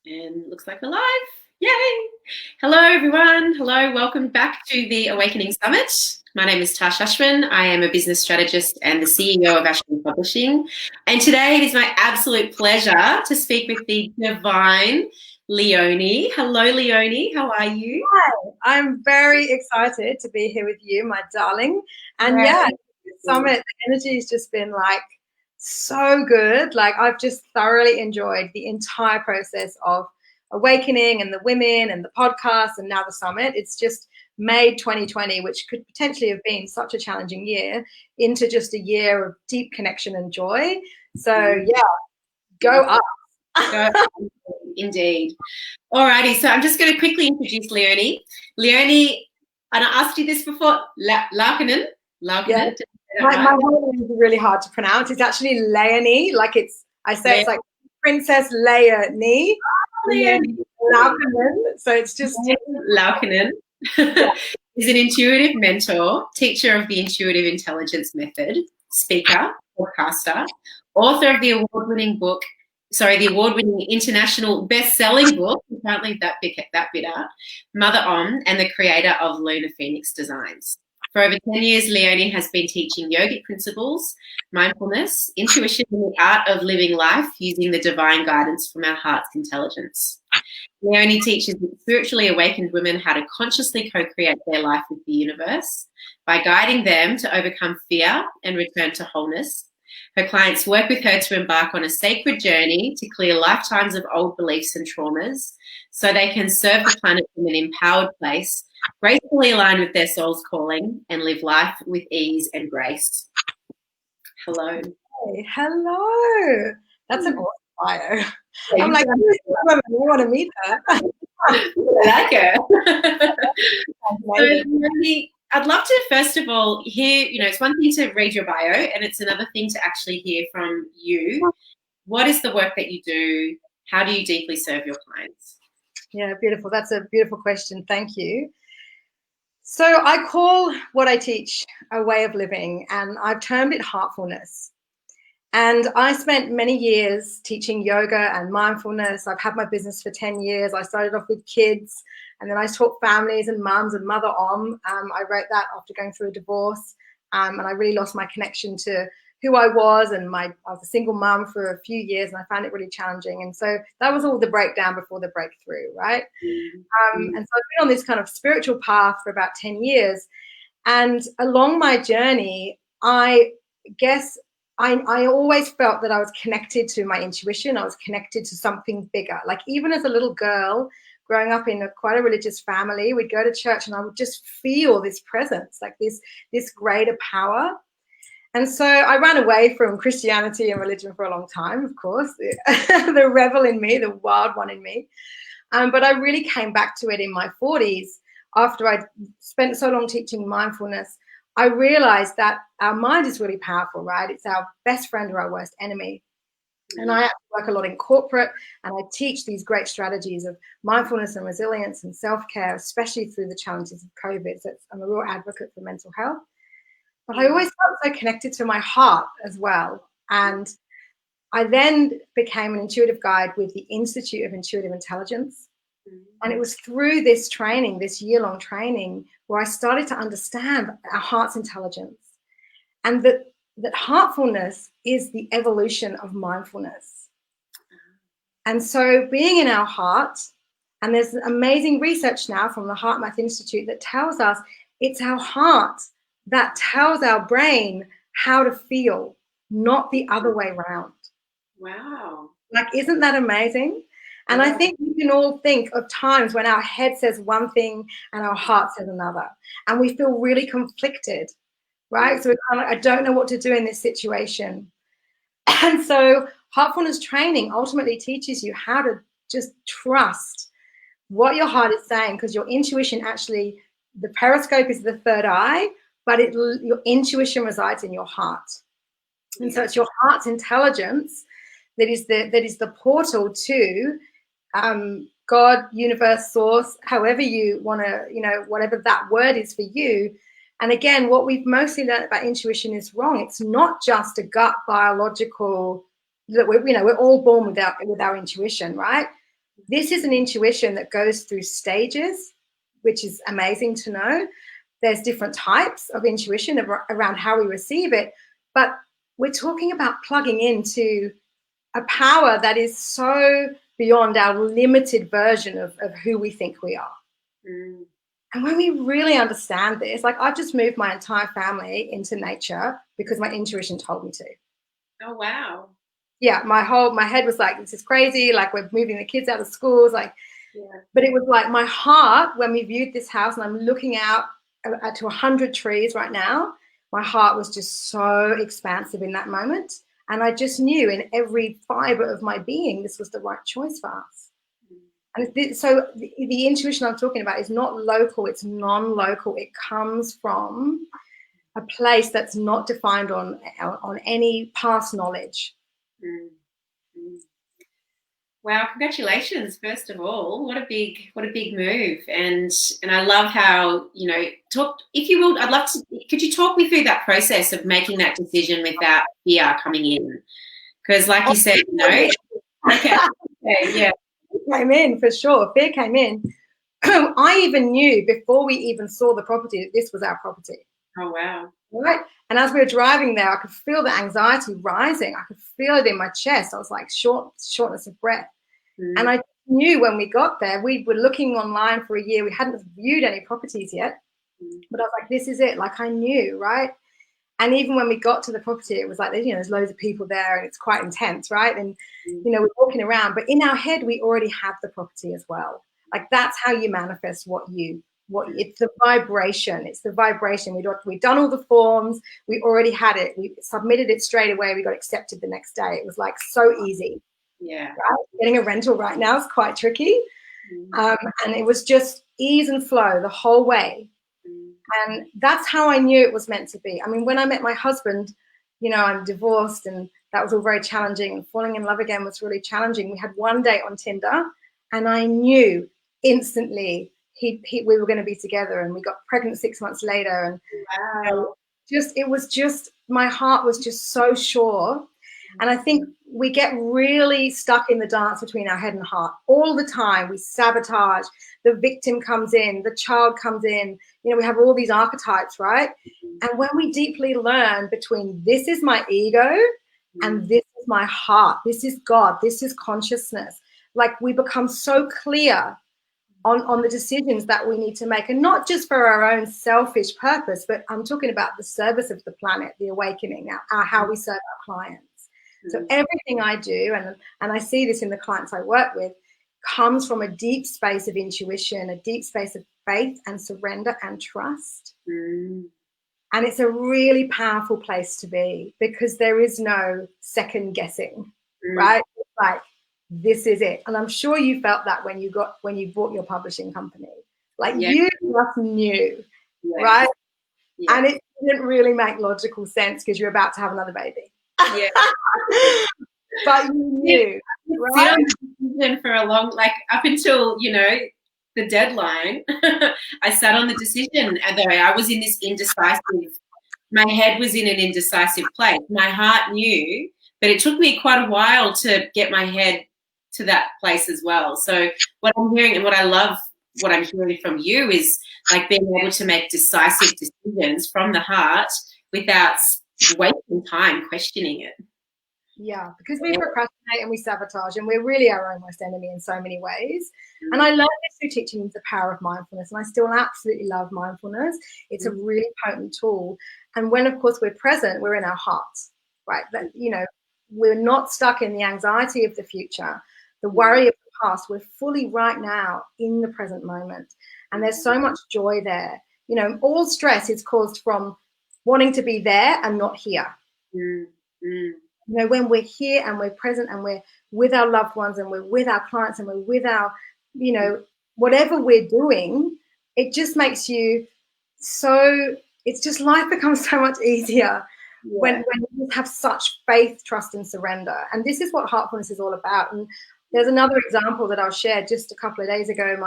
And looks like we're live. Yay! Hello, everyone. Hello, welcome back to the Awakening Summit. My name is Tarsh Ashwin. I am a business strategist and the CEO of Ashwin Publishing. And today it is my absolute pleasure to speak with the divine Leonie. Hello, Leonie. How are you? Hi, I'm very excited to be here with you, my darling. And yeah, the summit, the energy has just been like so good. Like I've just thoroughly enjoyed the entire process of awakening and the women and the podcast and now the summit. It's just made 2020, which could potentially have been such a challenging year, into just a year of deep connection and joy. So yeah, go up. Indeed. Alrighty, so I'm just going to quickly introduce Leonie. Leonie, and I asked you this before, Laukkanen. Yeah. My name is really hard to pronounce. It's actually Leonie. I say it's like Princess Leonie. Leonie. Laukkanen. So it's just Laukkanen. Is an intuitive mentor, teacher of the Intuitive Intelligence Method, speaker, podcaster, author of the award-winning international best-selling book, you can't leave that bit out, Mother Om, and the creator of Lunar Phoenix Designs. For over 10 years, Leonie has been teaching yogic principles, mindfulness, intuition, and the art of living life using the divine guidance from our heart's intelligence. Leonie teaches spiritually awakened women how to consciously co-create their life with the universe by guiding them to overcome fear and return to wholeness. Her clients work with her to embark on a sacred journey to clear lifetimes of old beliefs and traumas so they can serve the planet from an empowered place, gracefully aligned with their soul's calling, and live life with ease and grace. Hello. Hey, hello. That's an awesome bio. I'm like, I want to meet her. I like her. So, I'd love to, first of all, hear, it's one thing to read your bio and it's another thing to actually hear from you. What is the work that you do? How do you deeply serve your clients? Yeah, beautiful. That's a beautiful question. Thank you. So I call what I teach a way of living, and I've termed it Heartfulness. And I spent many years teaching yoga and mindfulness. I've had my business for 10 years. I started off with kids, and then I taught families and mums and Mother Om. I wrote that after going through a divorce, and I really lost my connection to who I was. And I was a single mum for a few years, and I found it really challenging. And so that was all the breakdown before the breakthrough, right? And so I've been on this kind of spiritual path for about 10 years. And along my journey, I guess I always felt that I was connected to my intuition. I was connected to something bigger. Like even as a little girl, growing up in quite a religious family, we'd go to church and I would just feel this presence, like this greater power. And so I ran away from Christianity and religion for a long time, of course, the rebel in me, the wild one in me. But I really came back to it in my 40s after I'd spent so long teaching mindfulness. I realized that our mind is really powerful, right? It's our best friend or our worst enemy. And I work a lot in corporate, and I teach these great strategies of mindfulness and resilience and self-care, especially through the challenges of COVID. So I'm a real advocate for mental health. But I always felt so connected to my heart as well. And I then became an intuitive guide with the Institute of Intuitive Intelligence. And it was through this training, this year-long training, where I started to understand our heart's intelligence, and that heartfulness is the evolution of mindfulness. And so being in our heart, and there's amazing research now from the Heart Math Institute that tells us it's our heart that tells our brain how to feel, not the other way around. Wow. Like, isn't that amazing? And I think we can all think of times when our head says one thing and our heart says another, and we feel really conflicted, right? So we're kind of like, I don't know what to do in this situation. And so heartfulness training ultimately teaches you how to just trust what your heart is saying, because your intuition actually, the periscope is the third eye, but your intuition resides in your heart. And so it's your heart's intelligence that is the portal to God, universe, source, however you want to, whatever that word is for you. And again, what we've mostly learned about intuition is wrong. It's not just a gut biological, that we're all born with our intuition, right? This is an intuition that goes through stages, which is amazing to know. There's different types of intuition around how we receive it, but we're talking about plugging into a power that is so beyond our limited version of who we think we are. Mm. And when we really understand this, like I've just moved my entire family into nature because my intuition told me to. Oh, wow. Yeah, my head was like, this is crazy. Like we're moving the kids out of schools. Like, yeah. But it was like my heart, when we viewed this house and I'm looking out to 100 trees right now, my heart was just so expansive in that moment. And I just knew in every fiber of my being, this was the right choice for us. And so the intuition I'm talking about is not local, it's non-local. It comes from a place that's not defined on any past knowledge. Wow, congratulations, first of all. What a big move. And I love how, you know, if you will, could you talk me through that process of making that decision without fear coming in? Because like you said, you know, okay, yeah. Came in for sure. Fear came in. I even knew before we even saw the property that this was our property. Oh, wow. Right. And as we were driving there, I could feel the anxiety rising. I could feel it in my chest. I was like shortness of breath. And I knew when we got there, we were looking online for a year. We hadn't viewed any properties yet. But I was like, this is it. Like I knew, right? And even when we got to the property, it was like, you know, there's loads of people there and it's quite intense, right? And, you know, we're walking around, but in our head, we already have the property as well. Like that's how you manifest it's the vibration. It's the vibration. We'd done all the forms. We already had it. We submitted it straight away. We got accepted the next day. It was like so easy. Yeah. Right? Getting a rental right now is quite tricky. And it was just ease and flow the whole way. And that's how I knew it was meant to be. I mean, when I met my husband, you know, I'm divorced and that was all very challenging, and falling in love again was really challenging. We had one date on Tinder and I knew instantly we were going to be together, and we got pregnant 6 months later. And wow. It was just, my heart was just so sure. And I think we get really stuck in the dance between our head and heart all the time. We sabotage. The victim comes in, the child comes in. You know, we have all these archetypes, right? And when we deeply learn between this is my ego and this is my heart, this is God, this is consciousness, like we become so clear on the decisions that we need to make, and not just for our own selfish purpose, but I'm talking about the service of the planet, the awakening, how we serve our clients. So everything I do, and I see this in the clients I work with, comes from a deep space of intuition, a deep space of faith and surrender and trust. And it's a really powerful place to be because there is no second guessing, right? It's like, this is it. And I'm sure you felt that when you bought your publishing company. Like you just knew, right? Yeah. And it didn't really make logical sense because you're about to have another baby. Yeah. But you knew, right? For a long, like up until, you know, the deadline, I sat on the decision. Although I was in this indecisive, my head was in an indecisive place. My heart knew, but it took me quite a while to get my head to that place as well. So what I'm hearing and what I love, what I'm hearing from you is like being able to make decisive decisions from the heart without wasting time questioning it. Yeah, because we procrastinate and we sabotage, and we're really our own worst enemy in so many ways. And I learned this through teaching the power of mindfulness, and I still absolutely love mindfulness. It's a really potent tool. And when, of course, we're present, we're in our hearts, right? That, you know, we're not stuck in the anxiety of the future, the worry of the past. We're fully right now in the present moment. And there's so much joy there. You know, all stress is caused from wanting to be there and not here. You know, when we're here and we're present and we're with our loved ones and we're with our clients and we're with our, you know, whatever we're doing, it just makes you so, it's just life becomes so much easier when you have such faith, trust and surrender. And this is what Heartfulness is all about. And there's another example that I'll share. Just a couple of days ago,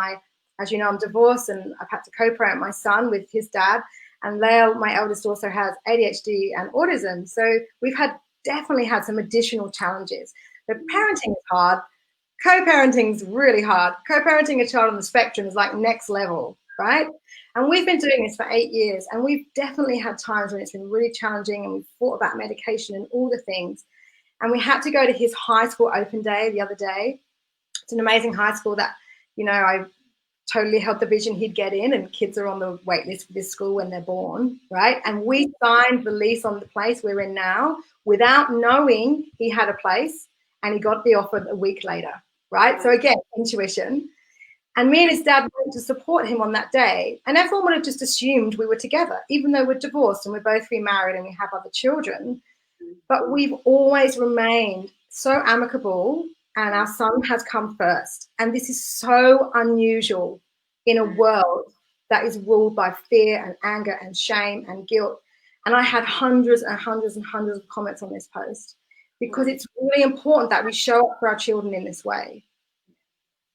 as you know, I'm divorced and I've had to co-parent my son with his dad. And Leo, my eldest, also has ADHD and autism. So we've definitely had some additional challenges. But parenting is hard. Co-parenting's really hard. Co-parenting a child on the spectrum is like next level, right? And we've been doing this for 8 years, and we've definitely had times when it's been really challenging, and we've thought about medication and all the things. And we had to go to his high school open day the other day. It's an amazing high school that, I totally held the vision he'd get in, and kids are on the wait list for this school when they're born, right? And we signed the lease on the place we're in now without knowing he had a place, and he got the offer a week later, right? So again, intuition. And me and his dad went to support him on that day, and everyone would have just assumed we were together, even though we're divorced and we're both remarried and we have other children. But we've always remained so amicable, and our son has come first. And this is so unusual in a world that is ruled by fear and anger and shame and guilt. And I had hundreds and hundreds and hundreds of comments on this post, because it's really important that we show up for our children in this way.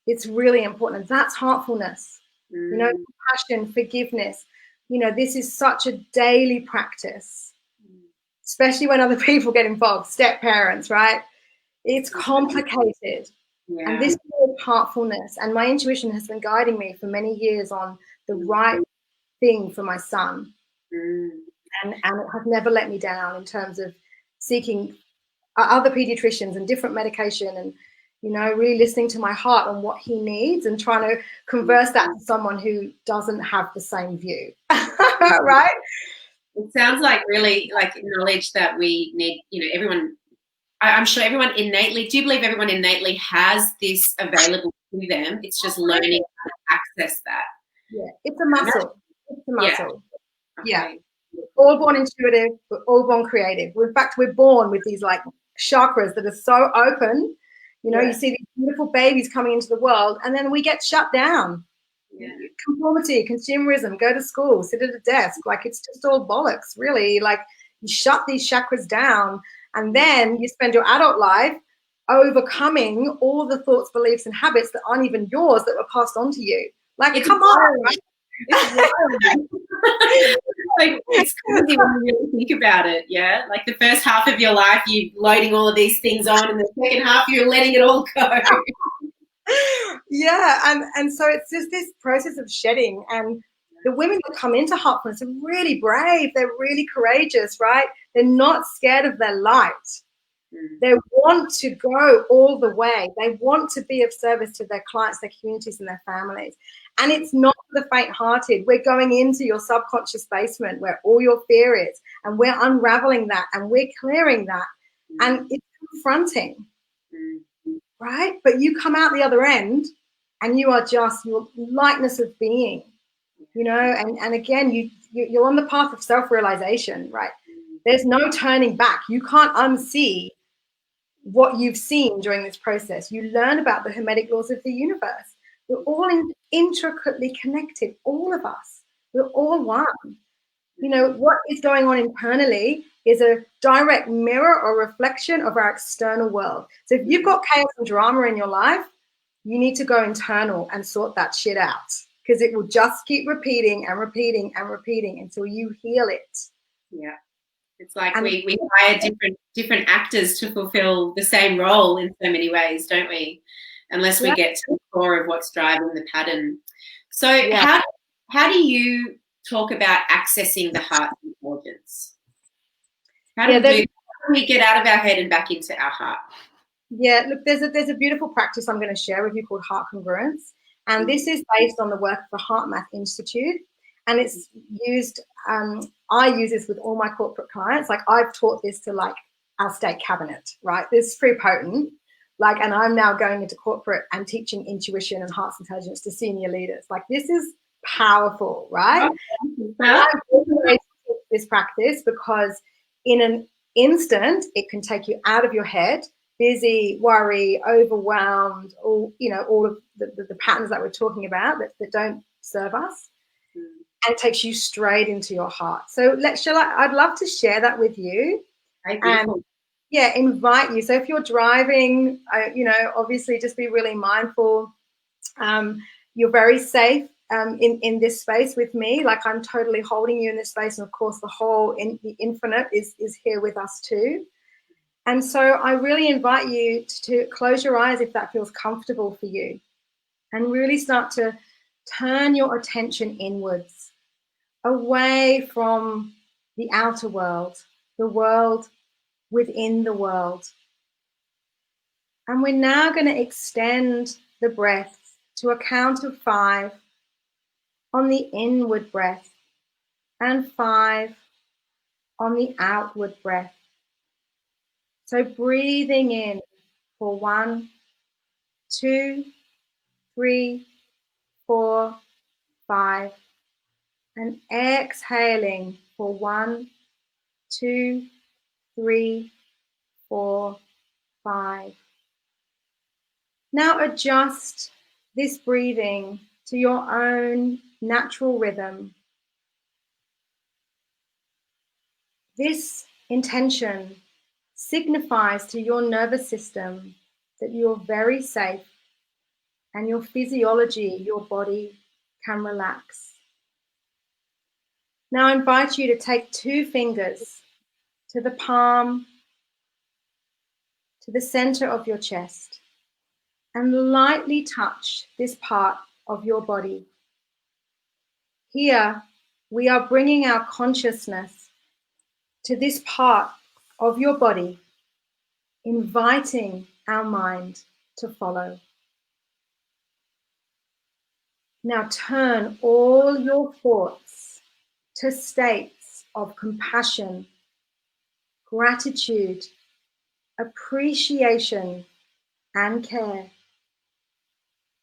It's really important. And that's heartfulness, compassion, forgiveness. This is such a daily practice, especially when other people get involved, step parents, right? It's complicated. Yeah. And this is heartfulness. And my intuition has been guiding me for many years on the right thing for my son. And it has never let me down in terms of seeking other pediatricians and different medication, and really listening to my heart on what he needs and trying to converse that to someone who doesn't have the same view. Right? It sounds like really like knowledge that we need, everyone, I'm sure everyone innately, do you believe everyone innately has this available to them? It's just learning how to access that. Yeah, it's a muscle. It's a muscle. Yeah. Okay. All born intuitive, we're all born creative. In fact, we're born with these like chakras that are so open. You see these beautiful babies coming into the world, and then we get shut down. Yeah. Conformity, consumerism, go to school, sit at a desk. Like, it's just all bollocks, really. Like, you shut these chakras down, and then you spend your adult life overcoming all the thoughts, beliefs, and habits that aren't even yours, that were passed on to you. Like, come on. Right? Like, it's crazy when you really think about it. Yeah, like the first half of your life you're loading all of these things on, and the second half you're letting it all go. Yeah, and so it's just this process of shedding. And the women that come into Heartfulness are really brave, they're really courageous, right? They're not scared of their light. They want to go all the way. They want to be of service to their clients, their communities, and their families. And it's not for the faint-hearted. We're going into your subconscious basement where all your fear is, and we're unraveling that, and we're clearing that. And it's confronting, right? But you come out the other end, and you are just your lightness of being, and again, you're on the path of self-realization, right? There's no turning back. You can't unsee what you've seen during this process. You learn about the hermetic laws of the universe. We're all intricately connected, all of us. We're all one. What is going on internally is a direct mirror or reflection of our external world. So if you've got chaos and drama in your life, you need to go internal and sort that shit out, because it will just keep repeating and repeating and repeating until you heal it. Yeah. It's like we hire different actors to fulfill the same role in so many ways, don't we? Unless we get to the core of what's driving the pattern. So how do you talk about accessing the heart's intelligence? How do we get out of our head and back into our heart? Yeah, look, there's a beautiful practice I'm going to share with you called heart congruence. And this is based on the work of the Heart Math Institute. And it's used, I use this with all my corporate clients. Like, I've taught this to like our state cabinet, right? This is pretty potent. Like, and I'm now going into corporate and teaching intuition and heart's intelligence to senior leaders. Like, this is powerful, right? I always teach this practice because in an instant, it can take you out of your head, busy, worry, overwhelmed, all of the patterns that we're talking about that don't serve us. And it takes you straight into your heart. So I'd love to share that with you. And invite you. So if you're driving, obviously just be really mindful. You're very safe in this space with me. Like, I'm totally holding you in this space. And of course, the infinite is here with us too. And so I really invite you to close your eyes if that feels comfortable for you, and really start to turn your attention inwards, away from the outer world, the world within the world. And we're now going to extend the breath to a count of 5 on the inward breath and 5 on the outward breath. So breathing in for 1, 2, 3, 4, 5, and exhaling for 1, 2, 3, 4, 5. Now adjust this breathing to your own natural rhythm. This intention signifies to your nervous system that you're very safe and your physiology, your body, can relax. Now I invite you to take 2 fingers to the palm, to the center of your chest, and lightly touch this part of your body. Here, we are bringing our consciousness to this part of your body, inviting our mind to follow. Now turn all your thoughts to states of compassion, gratitude, appreciation, and care.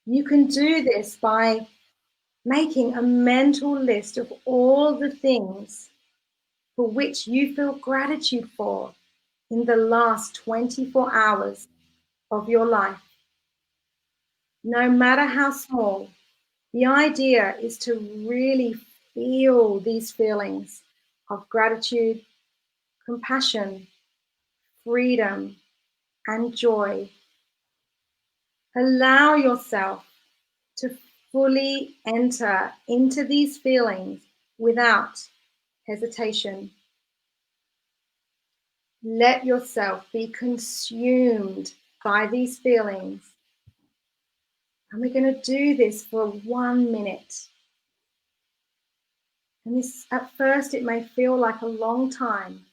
You can do this by making a mental list of all the things for which you feel gratitude for in the last 24 hours of your life. No matter how small, the idea is to really feel these feelings of gratitude, compassion, freedom, and joy. Allow yourself to fully enter into these feelings without hesitation. Let yourself be consumed by these feelings. And we're going to do this for 1 minute. And this, at first, it may feel like a long time.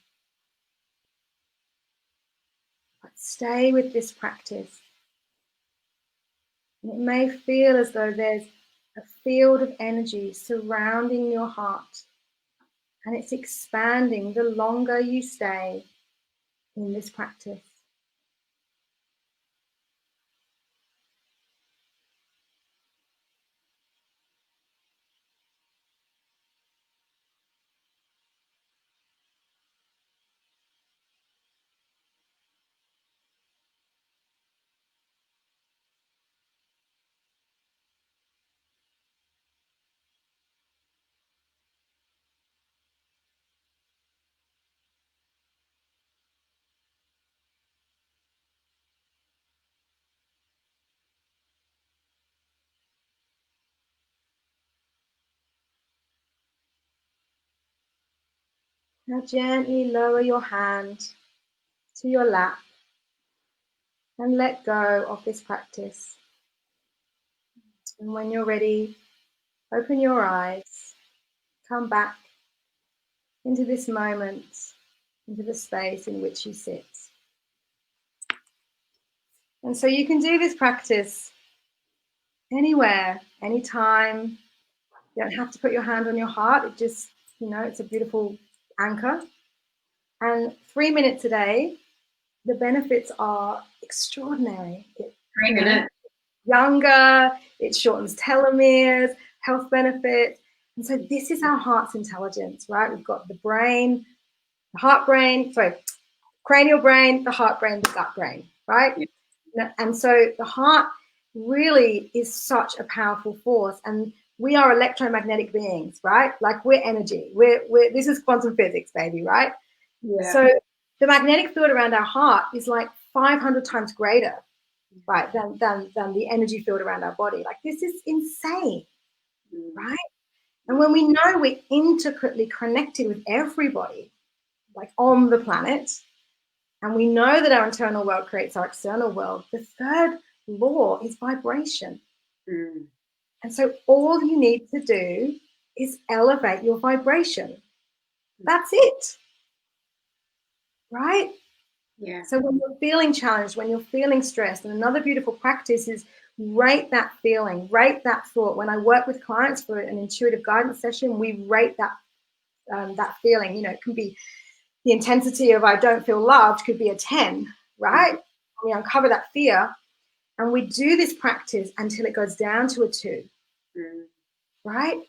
But stay with this practice. And it may feel as though there's a field of energy surrounding your heart. And it's expanding the longer you stay in this practice. Now gently lower your hand to your lap and let go of this practice. And when you're ready, open your eyes, come back into this moment, into the space in which you sit. And so you can do this practice anywhere, anytime. You don't have to put your hand on your heart. It just, it's a beautiful anchor. And 3 minutes a day, the benefits are extraordinary. 3 minutes. Younger, it shortens telomeres, health benefits. And so this is our heart's intelligence, right? We've got the brain, the heart brain, cranial brain, the heart brain, the gut brain, right? Yeah. And so the heart really is such a powerful force. And we are electromagnetic beings, right? Like we're energy. This is quantum physics, baby, right? Yeah. So the magnetic field around our heart is like 500 times greater, right, than the energy field around our body. Like this is insane, right? And when we know we're intricately connected with everybody, like on the planet, And we know that our internal world creates our external world. The third law is vibration. And so all you need to do is elevate your vibration. That's it. Right? Yeah. So when you're feeling challenged, when you're feeling stressed, and another beautiful practice is rate that feeling, rate that thought. When I work with clients for an intuitive guidance session, we rate that feeling. You know, it can be the intensity of I don't feel loved could be a 10, right? We uncover that fear, and we do this practice until it goes down to a 2, right?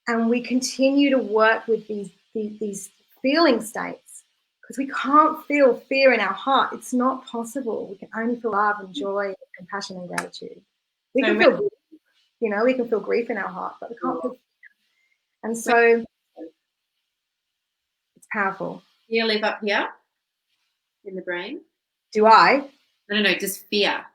And we continue to work with these feeling states, because we can't feel fear in our heart. It's not possible. We can only feel love and joy and compassion and gratitude. We can feel grief, you know, we can feel grief in our heart, but we can't feel fear. And so it's powerful. Fear live up here in the brain? Do I? No, just fear.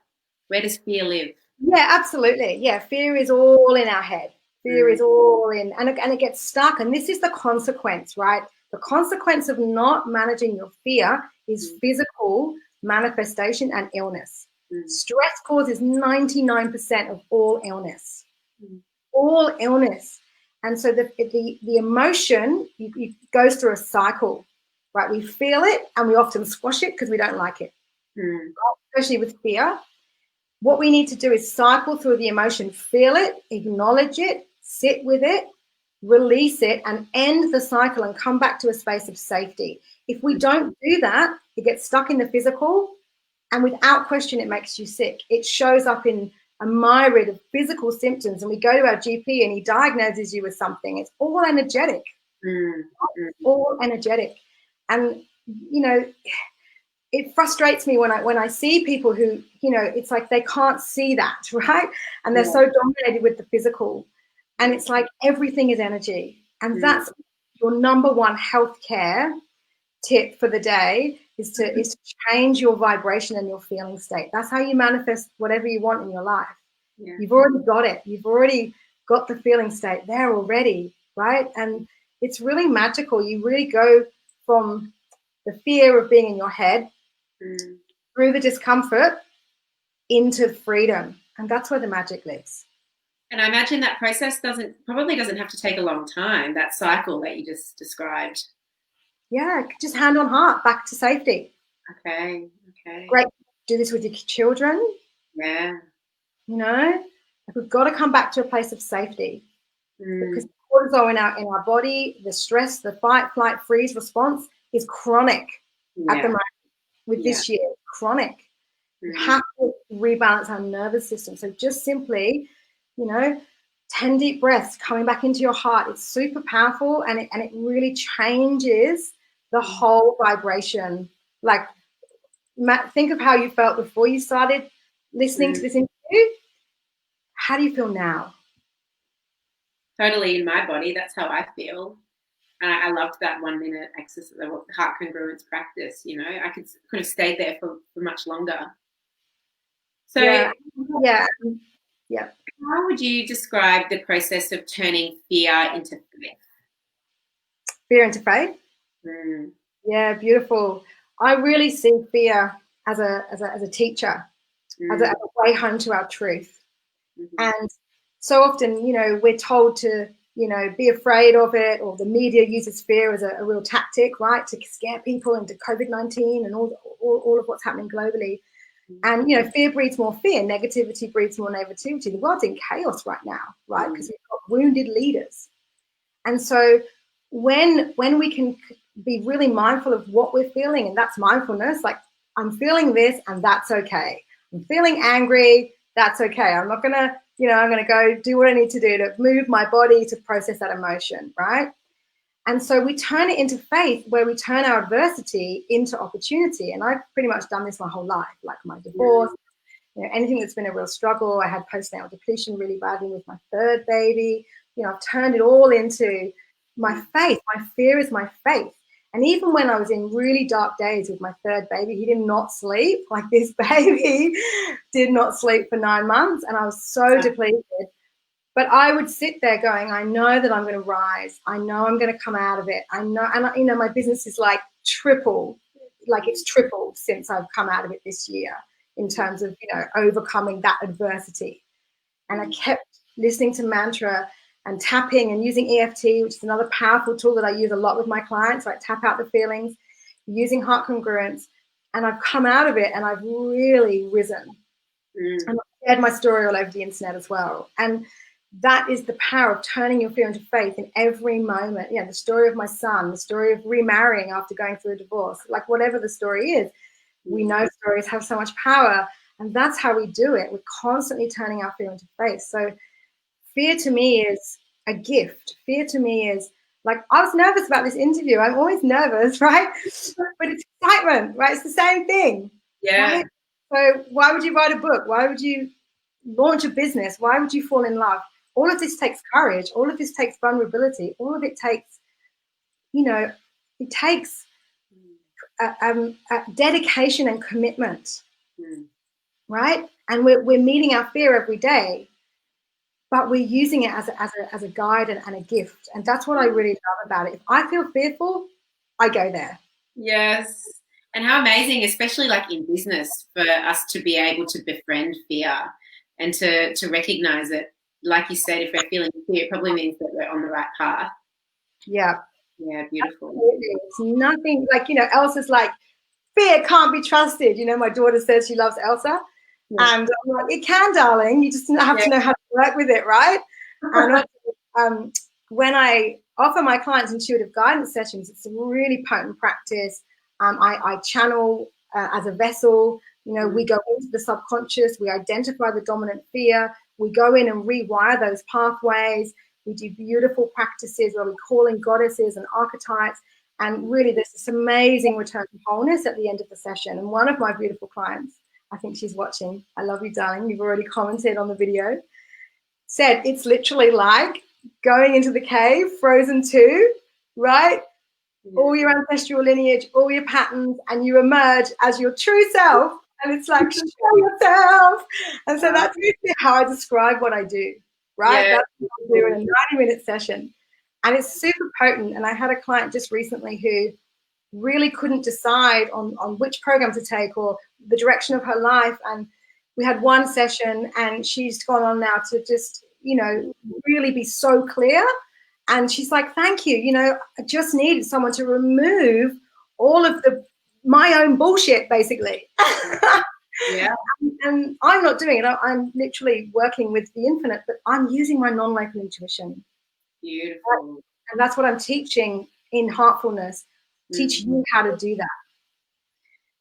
Where does fear live? Yeah, absolutely. Yeah, fear is all in our head. Fear is all in, and it gets stuck. And this is the consequence, right? The consequence of not managing your fear is physical manifestation and illness. Stress causes 99% of all illness. All illness. And so the emotion goes through a cycle, right? We feel it and we often squash it because we don't like it, especially with fear. What we need to do is cycle through the emotion, feel it, acknowledge it, sit with it, release it, and end the cycle and come back to a space of safety. If we don't do that, it gets stuck in the physical, and without question, it makes you sick. It shows up in a myriad of physical symptoms, and we go to our GP and he diagnoses you with something. It's all energetic, all energetic. And, you know, it frustrates me when I see people who, you know, it's like they can't see that, right? And they're so dominated with the physical. And it's like everything is energy. And that's your number one healthcare tip for the day, is to change your vibration and your feeling state. That's how you manifest whatever you want in your life. Yeah. You've already got it. You've already got the feeling state there already, right? And it's really magical. You really go from the fear of being in your head through the discomfort into freedom. And that's where the magic lives. And I imagine that process probably doesn't have to take a long time, that cycle that you just described. Yeah, just hand on heart, back to safety. Okay. Great. Do this with your children. Yeah. You know, we've got to come back to a place of safety, because cortisol in our body, the stress, the fight, flight, freeze response is chronic at the moment with this year. Chronic. We have to rebalance our nervous system. So just simply, you know, 10 deep breaths, coming back into your heart. It's super powerful, and it really changes the whole vibration. Like, Matt, think of how you felt before you started listening to this interview. How do you feel now? Totally in my body. That's how I feel. And I loved that 1 minute exercise, the heart congruence practice. You know, I could have stayed there for much longer. So yeah. How would you describe the process of turning fear into faith? Fear into faith? Yeah, beautiful. I really see fear as a teacher, as a way home to our truth. And so often, you know, we're told to, you know, be afraid of it, or the media uses fear as a real tactic, right, to scare people into COVID-19 and all of what's happening globally. And, you know, fear breeds more fear. Negativity breeds more negativity. The world's in chaos right now, right, because we've got wounded leaders. And so when we can be really mindful of what we're feeling, and that's mindfulness, like, I'm feeling this and that's okay. I'm feeling angry, that's okay. I'm not going to, you know, I'm going to go do what I need to do to move my body to process that emotion, right? And so we turn it into faith, where we turn our adversity into opportunity. And I've pretty much done this my whole life, like my divorce, you know, anything that's been a real struggle. I had postnatal depletion really badly with my third baby. You know, I've turned it all into my faith. My fear is my faith. And even when I was in really dark days with my third baby, he did not sleep. Like, this baby did not sleep for 9 months, and I was so depleted. But I would sit there going, I know that I'm going to rise. I know I'm going to come out of it. I know, and you know, my business is like triple like it's tripled since I've come out of it this year in terms of, you know, overcoming that adversity. And I kept listening to mantra and tapping and using EFT, which is another powerful tool that I use a lot with my clients, like tap out the feelings, using heart congruence. And I've come out of it and I've really risen. And I've shared my story all over the internet as well. And that is the power of turning your fear into faith in every moment. You know, the story of my son, the story of remarrying after going through a divorce, like whatever the story is, we know stories have so much power. And that's how we do it. We're constantly turning our fear into faith. So fear to me is a gift. Fear to me is like, I was nervous about this interview. I'm always nervous, right? But it's excitement, right? It's the same thing. Yeah. Right? So why would you write a book? Why would you launch a business? Why would you fall in love? All of this takes courage. All of this takes vulnerability. All of it takes, you know, it takes a dedication and commitment, right? And we're meeting our fear every day, but we're using it as a guide and a gift. And that's what I really love about it. If I feel fearful, I go there. Yes. And how amazing, especially like in business, for us to be able to befriend fear and to recognize it. Like you said, if we're feeling fear, it probably means that we're on the right path. Yeah. Yeah, beautiful. Absolutely. It's nothing like, you know, Elsa's like, fear can't be trusted. You know, my daughter says she loves Elsa. Yeah. And I'm like, it can, darling. You just have to know how to work with it, right? And also, when I offer my clients intuitive guidance sessions, it's a really potent practice. I channel as a vessel. You know, we go into the subconscious. We identify the dominant fear. We go in and rewire those pathways. We do beautiful practices where we call in goddesses and archetypes. And really, there's this amazing return to wholeness at the end of the session. And one of my beautiful clients, I think she's watching. I love you, darling. You've already commented on the video. Said it's literally like going into the cave, Frozen 2, right? Yeah. All your ancestral lineage, all your patterns, and you emerge as your true self. And it's like, show yourself. And so that's really how I describe what I do, right? Yeah. That's what I do in a 90-minute session. And it's super potent. And I had a client just recently who really couldn't decide on which program to take or the direction of her life. And we had one session and she's gone on now to just, you know, really be so clear. And she's like, thank you. You know, I just needed someone to remove all of my own bullshit, basically. Yeah. And I'm not doing it. I'm literally working with the infinite, but I'm using my non-local intuition. Beautiful. And that's what I'm teaching in Heartfulness, teaching you how to do that.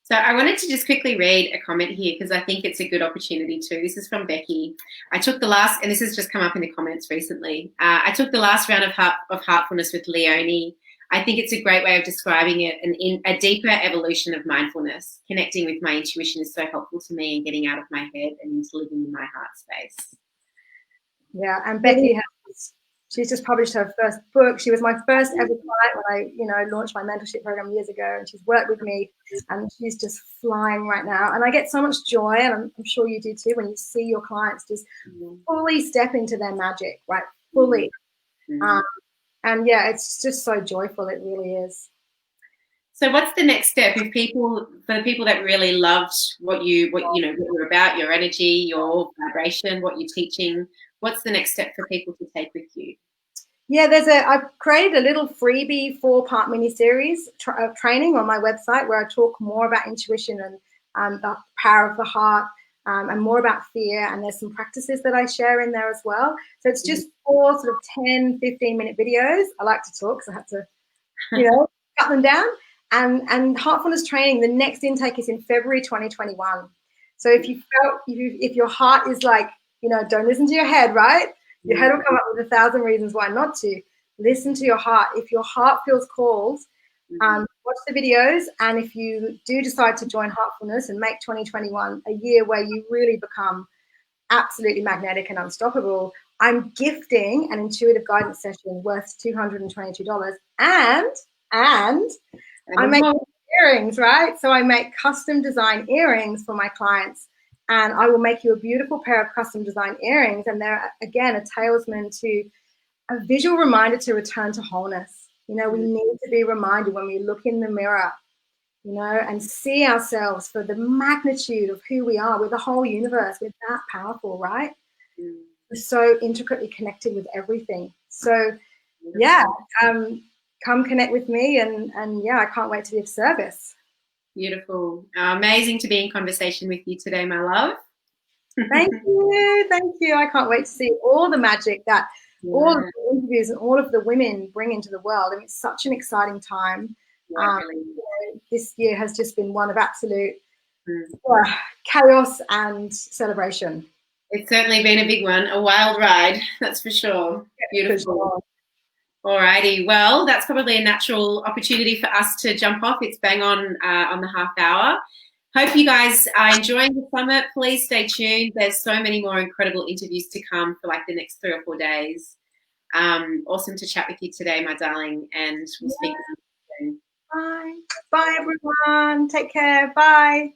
So I wanted to just quickly read a comment here because I think it's a good opportunity too. This is from Becky. I took the last, and this has just come up in the comments recently. I took the last round of Heartfulness with Leonie. I think it's a great way of describing it, and in a deeper evolution of mindfulness. Connecting with my intuition is so helpful to me and getting out of my head and into living in my heart space. Yeah, and Becky she's just published her first book. She was my first ever client when I, you know, launched my mentorship program years ago, and she's worked with me, and she's just flying right now. And I get so much joy, and I'm sure you do too, when you see your clients just fully step into their magic, right? Fully. And yeah, it's just so joyful. It really is. So what's the next step for the people that really loved what you're about, your energy, your vibration, what you're teaching? What's the next step for people to take with you? Yeah, I've created a little freebie 4-part mini-series of training on my website where I talk more about intuition and the power of the heart and more about fear. And there's some practices that I share in there as well. So it's just 4 sort of 10, 15-minute videos. I like to talk, so I have to, you know, cut them down. And Heartfulness training, the next intake is in February 2021. So if your heart is like, you know, don't listen to your head, right? Your head will come up with 1,000 reasons why not to. Listen to your heart. If your heart feels called, watch the videos. And if you do decide to join Heartfulness and make 2021 a year where you really become absolutely magnetic and unstoppable, I'm gifting an intuitive guidance session worth $222. And I make earrings, right? So I make custom design earrings for my clients. And I will make you a beautiful pair of custom design earrings. And they're, again, a talisman to a visual reminder to return to wholeness. You know, we need to be reminded when we look in the mirror you know, and see ourselves for the magnitude of who we are. We're the whole universe. We're that powerful, right? Mm. We're so intricately connected with everything. So, yeah, come connect with me, and yeah, I can't wait to be of service. Beautiful. Amazing to be in conversation with you today, my love. Thank you. Thank you. I can't wait to see all the magic that all of the interviews and all of the women bring into the world. I mean, it's such an exciting time. Really. This year has just been one of absolute chaos and celebration. It's certainly been a big one, a wild ride, that's for sure. Beautiful. For sure. Alrighty, well, that's probably a natural opportunity for us to jump off. It's bang on the half hour. Hope you guys are enjoying the summit. Please stay tuned. There's so many more incredible interviews to come for like the next 3 or 4 days. Awesome to chat with you today, my darling, and we'll speak soon. Bye. Bye, everyone. Take care. Bye.